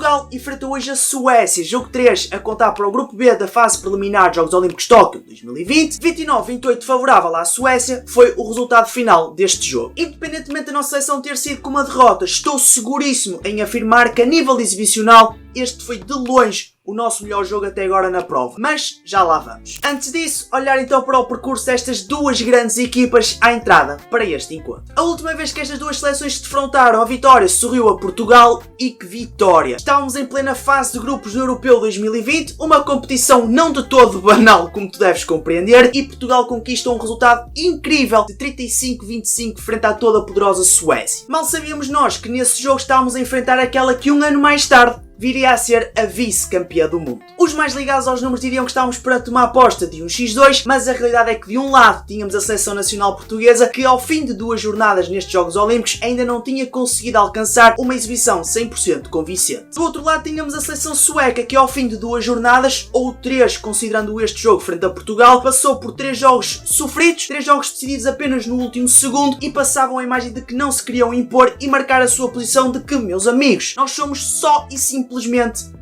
Portugal enfrenta hoje a Suécia, jogo 3 a contar para o grupo B da fase preliminar dos Jogos Olímpicos Tóquio 2020. 29-28 favorável à Suécia foi o resultado final deste jogo. Independentemente da nossa seleção ter sido com uma derrota, estou seguríssimo em afirmar que a nível exibicional este foi de longe o nosso melhor jogo até agora na prova, mas já lá vamos. Antes disso, olhar então para o percurso destas duas grandes equipas à entrada para este encontro. A última vez que estas duas seleções se defrontaram, a vitória sorriu a Portugal e que vitória! Estávamos em plena fase de grupos do Europeu 2020, uma competição não de todo banal, como tu deves compreender, e Portugal conquista um resultado incrível de 35-25 frente à toda poderosa Suécia. Mal sabíamos nós que nesse jogo estávamos a enfrentar aquela que um ano mais tarde viria a ser a vice-campeã do mundo. Os mais ligados aos números diriam que estávamos perante uma aposta de um x2, mas a realidade é que de um lado tínhamos a seleção nacional portuguesa que ao fim de 2 jornadas nestes Jogos Olímpicos ainda não tinha conseguido alcançar uma exibição 100% convincente. Do outro lado tínhamos a seleção sueca que ao fim de 2 jornadas, ou 3 considerando este jogo frente a Portugal, passou por 3 jogos sofridos, 3 jogos decididos apenas no último segundo e passavam a imagem de que não se queriam impor e marcar a sua posição de que, meus amigos, nós somos só e simplesmente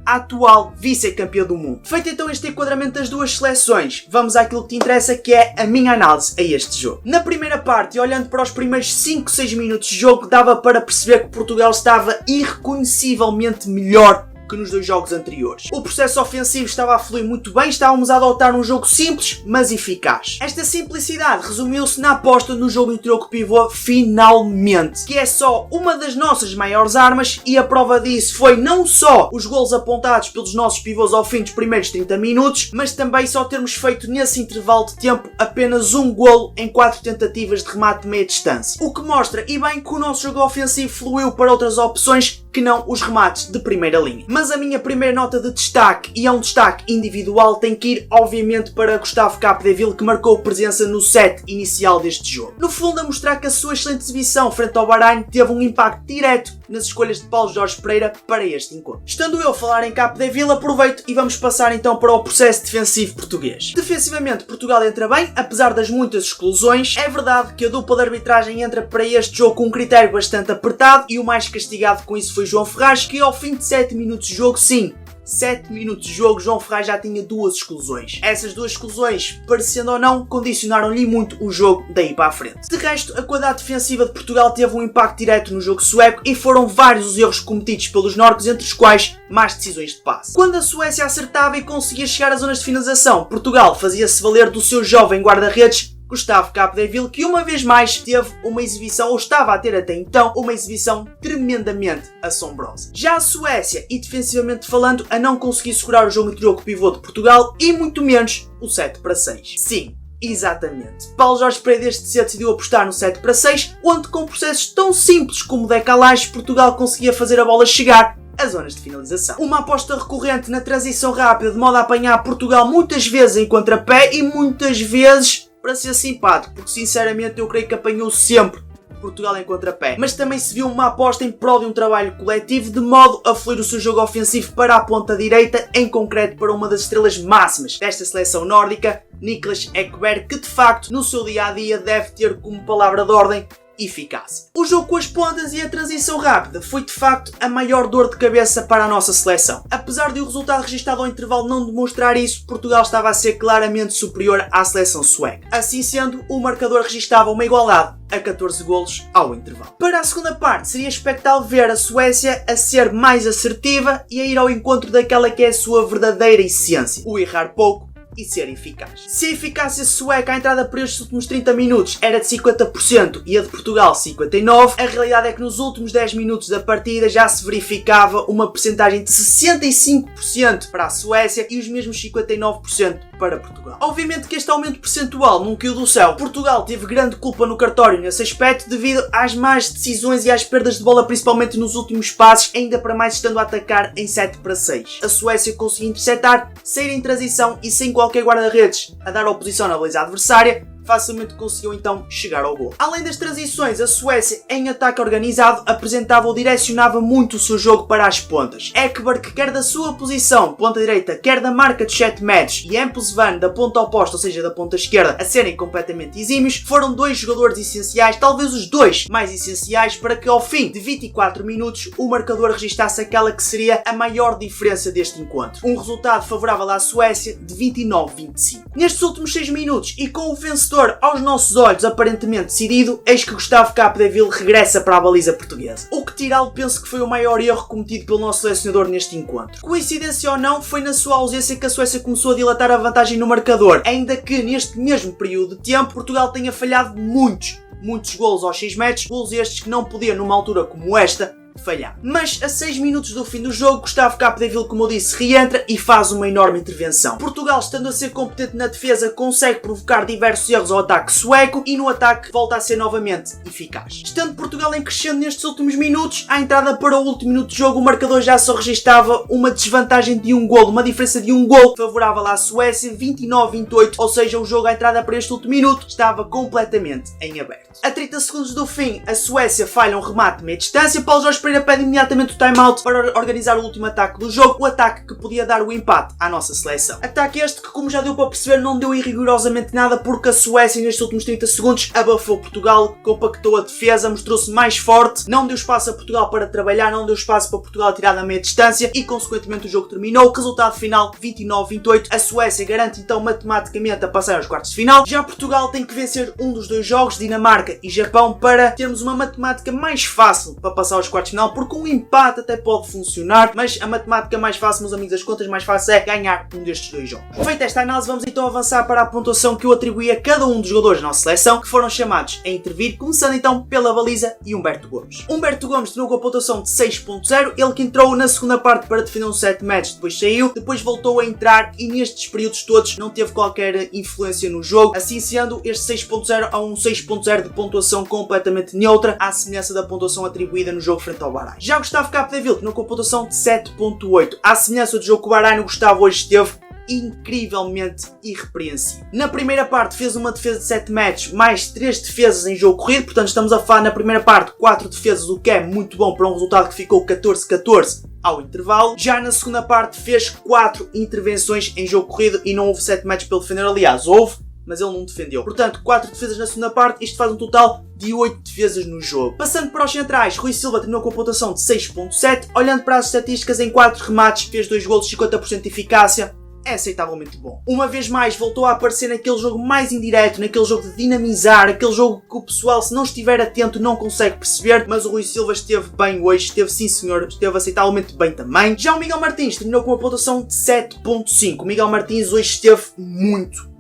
a atual vice-campeã do mundo. Feito então este enquadramento das duas seleções, vamos àquilo que te interessa, que é a minha análise a este jogo. Na primeira parte, e olhando para os primeiros 5-6 minutos de jogo, dava para perceber que Portugal estava irreconhecivelmente melhor que nos 2 jogos anteriores. O processo ofensivo estava a fluir muito bem, estávamos a adotar um jogo simples, mas eficaz. Esta simplicidade resumiu-se na aposta no jogo interior com o pivô finalmente, que é só uma das nossas maiores armas, e a prova disso foi não só os golos apontados pelos nossos pivôs ao fim dos primeiros 30 minutos, mas também só termos feito nesse intervalo de tempo apenas um golo em 4 tentativas de remate de meia distância. O que mostra, e bem, que o nosso jogo ofensivo fluiu para outras opções que não os remates de primeira linha. Mas a minha primeira nota de destaque, e é um destaque individual, tem que ir obviamente para Gustavo Capdeville, que marcou presença no set inicial deste jogo. No fundo, a mostrar que a sua excelente exibição frente ao Bahrein teve um impacto direto nas escolhas de Paulo Jorge Pereira para este encontro. Estando eu a falar em Capdeville, aproveito e vamos passar então para o processo defensivo português. Defensivamente, Portugal entra bem, apesar das muitas exclusões. É verdade que a dupla de arbitragem entra para este jogo com um critério bastante apertado, e o mais castigado com isso foi João Ferraz, que ao fim de 7 minutos de jogo, sim, 7 minutos de jogo, João Ferraz já tinha 2 exclusões. Essas 2 exclusões, parecendo ou não, condicionaram-lhe muito o jogo daí para a frente. De resto, a qualidade defensiva de Portugal teve um impacto direto no jogo sueco e foram vários os erros cometidos pelos nórdicos, entre os quais más decisões de passe. Quando a Suécia acertava e conseguia chegar às zonas de finalização, Portugal fazia-se valer do seu jovem guarda-redes Gustavo Capdeville, que uma vez mais teve uma exibição, ou estava a ter até então, uma exibição tremendamente assombrosa. Já a Suécia, e defensivamente falando, a não conseguir segurar o jogo interior com o pivô de Portugal, e muito menos o 7-6. Sim, exatamente. Paulo Jorge Pereira desde cedo decidiu apostar no 7-6, onde com processos tão simples como decalagem, Portugal conseguia fazer a bola chegar às zonas de finalização. Uma aposta recorrente na transição rápida, de modo a apanhar Portugal muitas vezes em contrapé e muitas vezes, para ser simpático, porque sinceramente eu creio que apanhou sempre Portugal em contrapé. Mas também se viu uma aposta em prol de um trabalho coletivo, de modo a fluir o seu jogo ofensivo para a ponta direita, em concreto para uma das estrelas máximas desta seleção nórdica, Niklas Ekberg, que de facto no seu dia-a-dia deve ter como palavra de ordem eficácia. O jogo com as pontas e a transição rápida foi de facto a maior dor de cabeça para a nossa seleção. Apesar de o resultado registado ao intervalo não demonstrar isso, Portugal estava a ser claramente superior à seleção sueca. Assim sendo, o marcador registava uma igualdade a 14 golos ao intervalo. Para a segunda parte, seria expectável ver a Suécia a ser mais assertiva e a ir ao encontro daquela que é a sua verdadeira essência: o errar pouco e ser eficaz. Se a eficácia sueca à entrada para estes últimos 30 minutos era de 50% e a de Portugal 59%, a realidade é que nos últimos 10 minutos da partida já se verificava uma percentagem de 65% para a Suécia e os mesmos 59% para Portugal. Obviamente que este aumento percentual não caiu do céu. Portugal teve grande culpa no cartório nesse aspecto devido às más decisões e às perdas de bola, principalmente nos últimos passos, ainda para mais estando a atacar em 7-6. A Suécia conseguiu interceptar, sair em transição e sem qualquer guarda-redes a dar oposição na baliza adversária, facilmente conseguiu então chegar ao gol. Além das transições, a Suécia em ataque organizado apresentava ou direcionava muito o seu jogo para as pontas. Ekberg, quer da sua posição, ponta direita, quer da marca de 7 metros, e Empelsvan da ponta oposta, ou seja, da ponta esquerda, a serem completamente exímios, foram dois jogadores essenciais, talvez os dois mais essenciais, para que ao fim de 24 minutos o marcador registasse aquela que seria a maior diferença deste encontro. Um resultado favorável à Suécia de 29-25. Nestes últimos 6 minutos, e com o vencedor aos nossos olhos aparentemente decidido, eis que Gustavo Capdeville regressa para a baliza portuguesa. O que tirá-lo penso que foi o maior erro cometido pelo nosso selecionador neste encontro. Coincidência ou não, foi na sua ausência que a Suécia começou a dilatar a vantagem no marcador, ainda que neste mesmo período de tempo Portugal tenha falhado muitos golos aos 6 metros, golos estes que não podia numa altura como esta falhar. Mas a 6 minutos do fim do jogo, Gustavo Capdeville, como eu disse, reentra e faz uma enorme intervenção. Portugal, estando a ser competente na defesa, consegue provocar diversos erros ao ataque sueco e no ataque volta a ser novamente eficaz. Estando Portugal em crescendo nestes últimos minutos, à entrada para o último minuto de jogo, o marcador já só registava uma desvantagem de um golo, uma diferença de um golo favorável à Suécia, 29-28, ou seja, o jogo à entrada para este último minuto estava completamente em aberto. A 30 segundos do fim, a Suécia falha um remate de meia distância. Paulo Jorge Pereira pede imediatamente o time-out para organizar o último ataque do jogo, o ataque que podia dar o empate à nossa seleção. Ataque este que, como já deu para perceber, não deu rigorosamente nada, porque a Suécia nestes últimos 30 segundos abafou Portugal, compactou a defesa, mostrou-se mais forte, não deu espaço a Portugal para trabalhar, não deu espaço para Portugal tirar da meia distância e consequentemente o jogo terminou. Resultado final 29-28, a Suécia garante então matematicamente a passar aos quartos de final. Já Portugal tem que vencer um dos dois jogos, Dinamarca e Japão, para termos uma matemática mais fácil para passar aos quartos de final, porque um empate até pode funcionar, mas a matemática mais fácil, meus amigos, as contas mais fáceis é ganhar um destes dois jogos. Feita esta análise, vamos então avançar para a pontuação que eu atribuí a cada um dos jogadores da nossa seleção, que foram chamados a intervir, começando então pela baliza e Humberto Gomes. Humberto Gomes terminou com a pontuação de 6.0, ele que entrou na segunda parte para defender um 7 metros, depois saiu, depois voltou a entrar e nestes períodos todos não teve qualquer influência no jogo, assim sendo este 6.0 a um 6.0 de pontuação completamente neutra, à semelhança da pontuação atribuída no jogo frente ao Bahrein. Já Gustavo Capdeville terminou com a pontuação de 7.8, à semelhança do jogo com o Bahrein, o Gustavo hoje esteve incrivelmente irrepreensível. Na primeira parte fez uma defesa de 7 metros, mais 3 defesas em jogo corrido, portanto estamos a falar na primeira parte 4 defesas, o que é muito bom para um resultado que ficou 14-14 ao intervalo. Já na segunda parte fez 4 intervenções em jogo corrido e não houve 7 metros para ele defender, aliás houve, mas ele não defendeu. Portanto, 4 defesas na segunda parte, isto faz um total de 8 defesas no jogo. Passando para os centrais, Rui Silva terminou com a pontuação de 6.7, olhando para as estatísticas, em 4 remates fez 2 golos, 50% de eficácia. É aceitavelmente bom. Uma vez mais voltou a aparecer naquele jogo mais indireto, naquele jogo de dinamizar, aquele jogo que o pessoal, se não estiver atento, não consegue perceber, mas o Rui Silva esteve bem hoje, esteve sim senhor, esteve aceitavelmente bem também. Já o Miguel Martins terminou com uma pontuação de 7.5. O Miguel Martins hoje esteve muito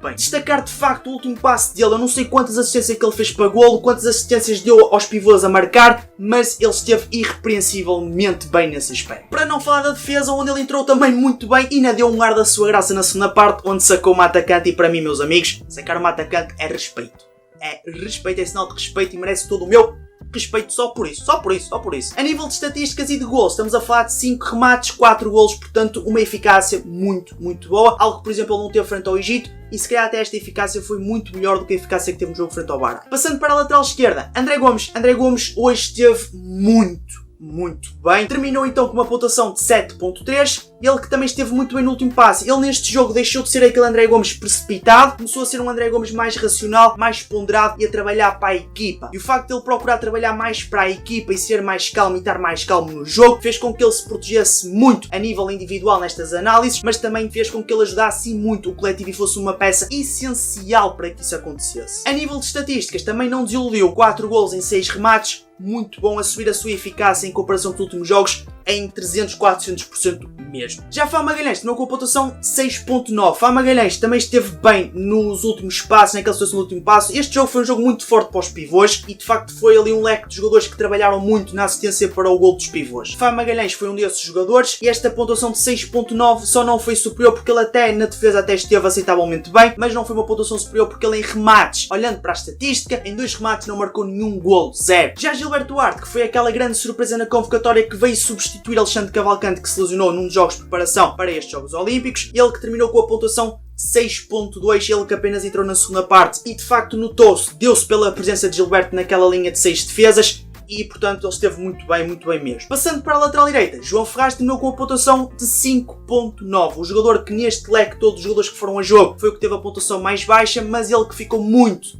bem. Destacar de facto o último passe dele, eu não sei quantas assistências que ele fez para golo, quantas assistências deu aos pivôs a marcar, mas ele esteve irrepreensivelmente bem nesse aspecto. Para não falar da defesa, onde ele entrou também muito bem e ainda deu um ar da sua graça na segunda parte, onde sacou uma atacante, e para mim, meus amigos, sacar uma atacante é respeito. É respeito, é sinal de respeito e merece todo o meu respeito só por isso. A nível de estatísticas e de golos, estamos a falar de 5 remates, 4 golos, portanto uma eficácia muito boa, algo que por exemplo ele não teve frente ao Egito, e se calhar até esta eficácia foi muito melhor do que a eficácia que teve no jogo frente ao Bahrein. Passando para a lateral esquerda, André Gomes hoje esteve muito bem. Terminou então com uma pontuação de 7.3, ele que também esteve muito bem no último passe. Ele neste jogo deixou de ser aquele André Gomes precipitado, começou a ser um André Gomes mais racional, mais ponderado e a trabalhar para a equipa. E o facto de ele procurar trabalhar mais para a equipa e ser mais calmo e estar mais calmo no jogo, fez com que ele se protegesse muito a nível individual nestas análises, mas também fez com que ele ajudasse muito o coletivo e fosse uma peça essencial para que isso acontecesse. A nível de estatísticas também não desiludiu, 4 golos em 6 remates, muito bom, a subir a sua eficácia em comparação com os últimos jogos em 300-400% mesmo. Já Fá Magalhães terminou com a pontuação 6.9. Fá Magalhães também esteve bem nos últimos passos, naquela situação do último passo. Este jogo foi um jogo muito forte para os pivôs e de facto foi ali um leque de jogadores que trabalharam muito na assistência para o gol dos pivôs. Fá Magalhães foi um desses jogadores e esta pontuação de 6.9 só não foi superior porque ele até na defesa até esteve aceitavelmente bem, mas não foi uma pontuação superior porque ele em remates, olhando para a estatística, em 2 remates não marcou nenhum golo, 0. Já Gilberto Duarte, que foi aquela grande surpresa na convocatória que veio substituir substituir Alexandre Cavalcante, que se lesionou num dos jogos de preparação para estes Jogos Olímpicos. Ele que terminou com a pontuação 6.2, ele que apenas entrou na segunda parte e de facto notou-se, deu-se pela presença de Gilberto naquela linha de 6 defesas e portanto ele esteve muito bem mesmo. Passando para a lateral direita, João Ferraz terminou com a pontuação de 5.9, o jogador que neste leque todos os jogadores que foram a jogo foi o que teve a pontuação mais baixa, mas ele que ficou muito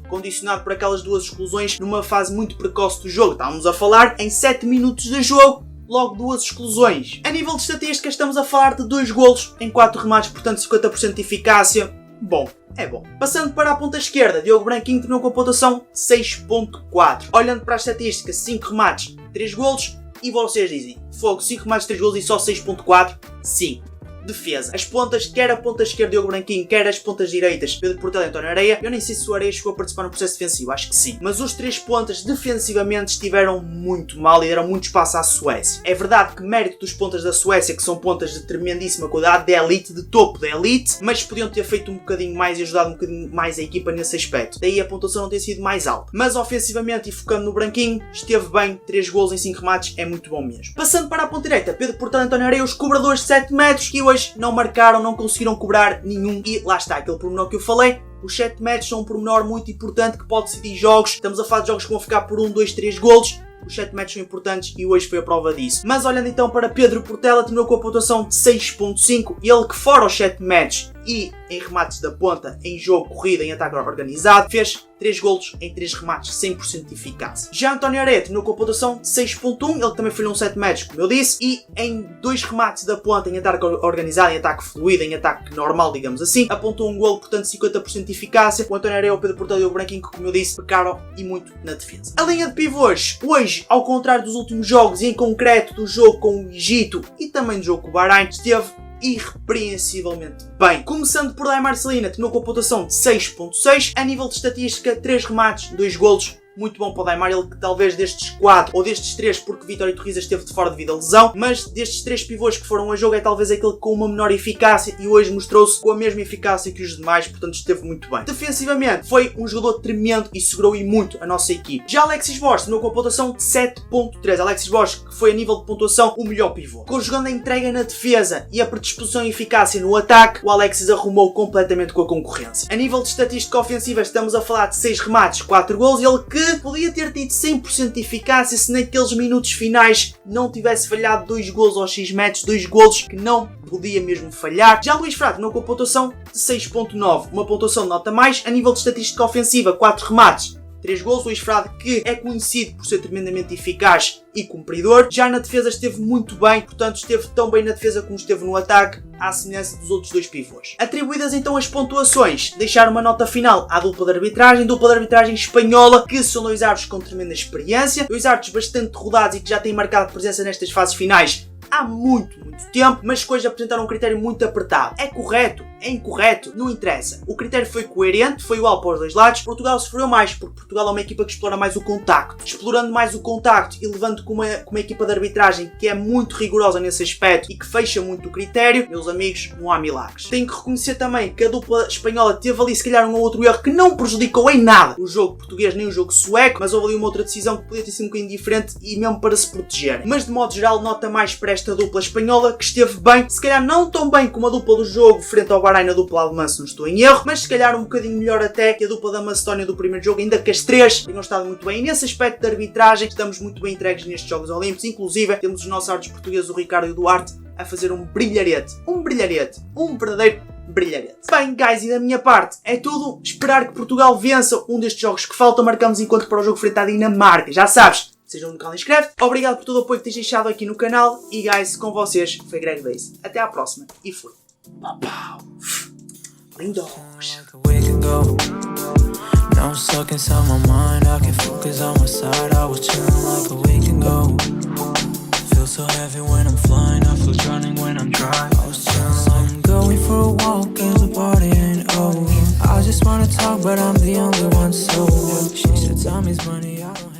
condicionado por aquelas duas exclusões numa fase muito precoce do jogo. Estávamos a falar em 7 minutos de jogo, logo 2 exclusões. A nível de estatística estamos a falar de 2 golos em 4 remates, portanto 50% de eficácia. Bom, é bom. Passando para a ponta esquerda, Diogo Branquinho terminou com a pontuação 6.4. Olhando para a estatística, 5 remates, 3 golos, e vocês dizem, fogo, 5 remates, 3 golos e só 6.4? Sim. Defesa. As pontas, quer a ponta esquerda Diogo Branquinho, quer as pontas direitas Pedro Portela e António Areia. Eu nem sei se o Areia chegou a participar no processo defensivo, acho que sim. Mas os 3 pontas defensivamente estiveram muito mal e deram muito espaço à Suécia. É verdade que mérito dos pontas da Suécia, que são pontas de tremendíssima qualidade, de elite, de topo da elite, mas podiam ter feito um bocadinho mais e ajudado um bocadinho mais a equipa nesse aspecto. Daí a pontuação não ter sido mais alta. Mas ofensivamente e focando no Branquinho, esteve bem, 3 golos em 5 remates, é muito bom mesmo. Passando para a ponta direita, Pedro Portela e António Areia, os cobradores de 7 metros, que hoje não marcaram, não conseguiram cobrar nenhum e lá está aquele pormenor que eu falei. Os 7 metros são um pormenor muito importante que pode decidir jogos. Estamos a falar de jogos que vão ficar por 1, 2, 3 golos. Os 7 metros são importantes e hoje foi a prova disso. Mas olhando então para Pedro Portela, terminou com a pontuação de 6.5. Ele que fora os 7 metros e em remates da ponta, em jogo, corrida, em ataque organizado, fez 3 golos em 3 remates, 100% de eficácia. Já António Areia terminou com a pontuação de 6.1, ele também falhou 7 metros, como eu disse, e em 2 remates da ponta, em ataque organizado, em ataque fluido, em ataque normal, digamos assim, apontou um golo, portanto 50% de eficácia. O António Areia, o Pedro Portela e o Branquinho, que, como eu disse, pecaram e muito na defesa. A linha de pivôs, hoje, ao contrário dos últimos jogos, e em concreto do jogo com o Egito e também do jogo com o Bahrein, esteve irrepreensivelmente bem. Começando por Daimar Celina, terminou com a pontuação de 6.6. A nível de estatística, 3 remates, 2 golos. Muito bom para o Daimar, ele que talvez destes 4 ou destes 3, porque Vitória Torriza esteve de fora devido à lesão, mas destes 3 pivôs que foram a jogo é talvez aquele com uma menor eficácia e hoje mostrou-se com a mesma eficácia que os demais, portanto esteve muito bem. Defensivamente foi um jogador tremendo e segurou e muito a nossa equipe. Já Alexis Borges terminou com a pontuação de 7.3. Alexis Borges que foi a nível de pontuação o melhor pivô. Conjugando a entrega na defesa e a predisposição e eficácia no ataque, o Alexis arrumou completamente com a concorrência. A nível de estatística ofensiva estamos a falar de 6 remates, 4 golos, ele que podia ter tido 100% de eficácia se naqueles minutos finais não tivesse falhado 2 golos aos 6 metros, 2 golos que não podia mesmo falhar. Já Luís Frade não com a pontuação de 6.9, uma pontuação de nota mais. A nível de estatística ofensiva, 4 remates, 3 golos. Luís Frade que é conhecido por ser tremendamente eficaz e cumpridor. Já na defesa esteve muito bem, portanto esteve tão bem na defesa como esteve no ataque, à semelhança dos outros 2 pivôs. Atribuídas então as pontuações, deixar uma nota final à dupla de arbitragem espanhola, que são 2 árbitros com tremenda experiência, 2 árbitros bastante rodados e que já têm marcado presença nestas fases finais há muito tempo, mas que hoje apresentaram um critério muito apertado. É correto? É incorreto? Não interessa. O critério foi coerente, foi igual para os 2 lados. Portugal sofreu mais, porque Portugal é uma equipa que explora mais o contacto. Explorando mais o contacto e levando com uma equipa de arbitragem que é muito rigorosa nesse aspecto e que fecha muito o critério, meus amigos, não há milagres. Tenho que reconhecer também que a dupla espanhola teve ali se calhar um ou outro erro que não prejudicou em nada o jogo português nem o jogo sueco, mas houve ali uma outra decisão que podia ter sido um bocadinho diferente e mesmo para se protegerem. Mas de modo geral, nota mais para esta dupla espanhola que esteve bem, se calhar não tão bem como a dupla do jogo frente ao Bahrein, a dupla alemã, se não estou em erro, mas se calhar um bocadinho melhor até que a dupla da Macedónia do primeiro jogo, ainda que as 3 tenham estado muito bem. E nesse aspecto de arbitragem estamos muito bem entregues nestes Jogos Olímpicos, inclusive temos os nossos árbitros portugueses, o Ricardo e o Duarte, a fazer um verdadeiro brilharete. Bem, guys, e da minha parte é tudo. Esperar que Portugal vença um destes jogos que falta. Marcamos encontro para o jogo frente à Dinamarca, já sabes. Sejam no canal e inscreve. Obrigado por todo o apoio que tens deixado aqui no canal. E guys, com vocês foi Greg Days. Até à próxima. E fui. Pau. Lindos. Now I'm stuck inside my mind. I can't focus on my side. I was chilling like a week ago. Feel so heavy when I'm flying. I feel drowning when I'm dry. I was chilling like I'm going for a walk and the party ain't over. I just wanna talk but I'm the only one sober. She said time is money. I don't